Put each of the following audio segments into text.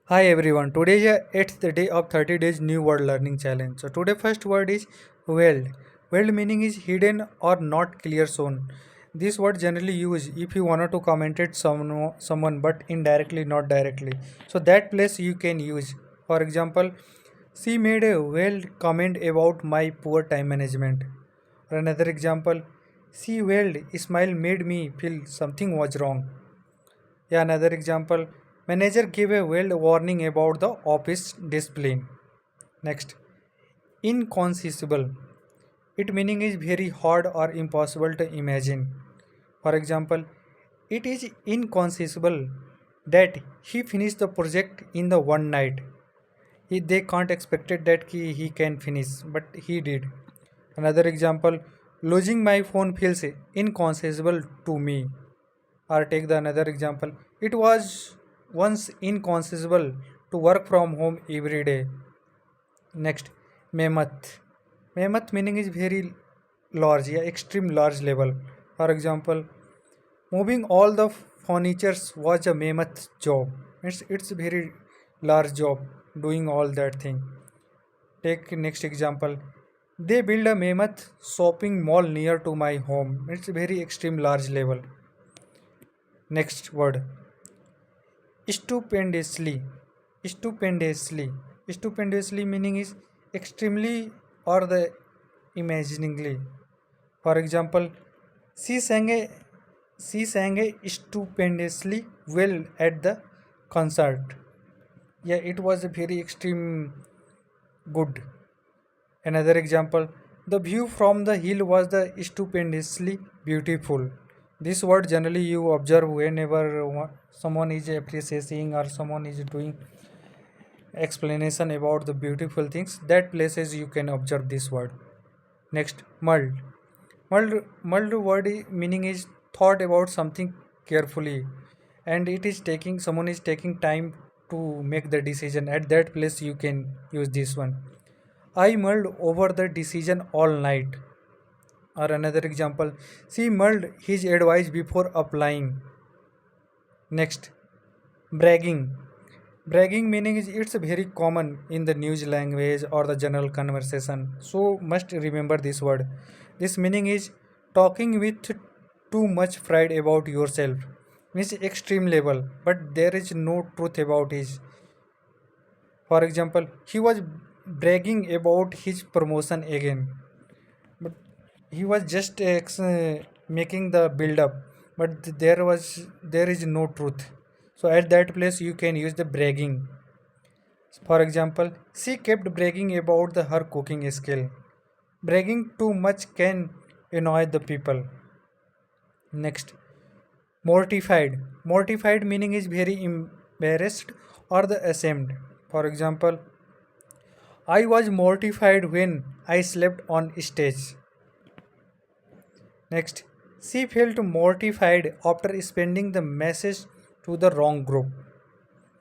Hi everyone. Today is the 8th day of 30 days new word learning challenge. So today first word is weld. Weld meaning is hidden or not clear shown. This word generally used if you wanted to comment it someone but indirectly not directly. So that place you can use. For example, she made a weld comment about my poor time management. Or another example, she weld smile made me feel something was wrong. Yeah, another example. Manager gave a well warning about the office discipline. Next, inconceivable. It meaning is very hard or impossible to imagine. For example, it is inconceivable that he finished the project in the one night. They can't expected that he can finish, but he did. Another example, losing my phone feels inconceivable to me. Or take the another example. It was once inconceivable to work from home every day. Next, mammoth. Mammoth meaning is very large, yeah, extreme large level. For example, moving all the furnitures was a mammoth job. It's a very large job doing all that thing. Take next example. They build a mammoth shopping mall near to my home. It's a very extreme large level. Next word, stupendously. Stupendously. Stupendously meaning is extremely or the imaginingly. For example, she sang a she sang a stupendously well at the concert. Yeah, it was a very extreme good. Another example, the view from the hill was the stupendously beautiful. This word generally you observe whenever someone is appreciating or someone is doing explanation about the beautiful things. That places you can observe this word. Next, mulled. Mulled word meaning is thought about something carefully, and it is taking someone is taking time to make the decision. At that place you can use this one. I mulled over the decision all night. Or another example, she mulled his advice before applying. Next, bragging. Bragging meaning is it's very common in the news language or the general conversation. So must remember this word. This meaning is talking with too much pride about yourself. Means extreme level, but there is no truth about it. For example, he was bragging about his promotion again. But he was just making the build up, but there is no truth. So at that place you can use the bragging. For example, she kept bragging about her cooking skill. Bragging too much can annoy the people. Next, mortified. Mortified meaning is very embarrassed or the ashamed. For example, I was mortified when I slept on stage. Next, she felt mortified after sending the message to the wrong group.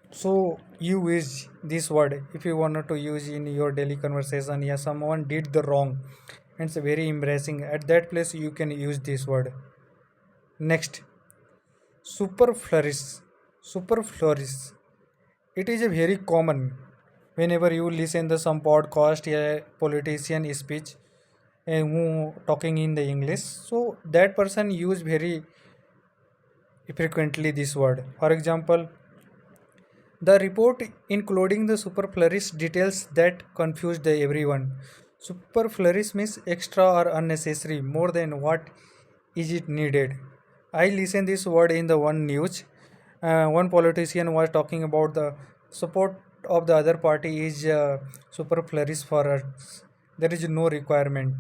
So you use this word if you wanted to use in your daily conversation. Yeah, someone did the wrong. It's very embarrassing. At that place you can use this word. Next, superfluous. Superfluous. It is a very common whenever you listen to some podcast, a politician speech, who talking in the English. So that person use very frequently this word. For example, the report including the superfluous details that confused everyone. Superfluous means extra or unnecessary, more than what is it needed. I listened this word in the one news. One politician was talking about the support of the other party is superfluous for us. There is no requirement.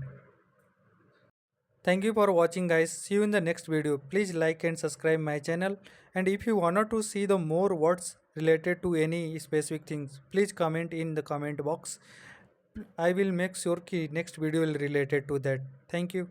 Thank you for watching guys. See you in the next video. Please like and subscribe my channel. And if you wanted to see the more words related to any specific things, please comment in the comment box. I will make sure ki next video will related to that. Thank you.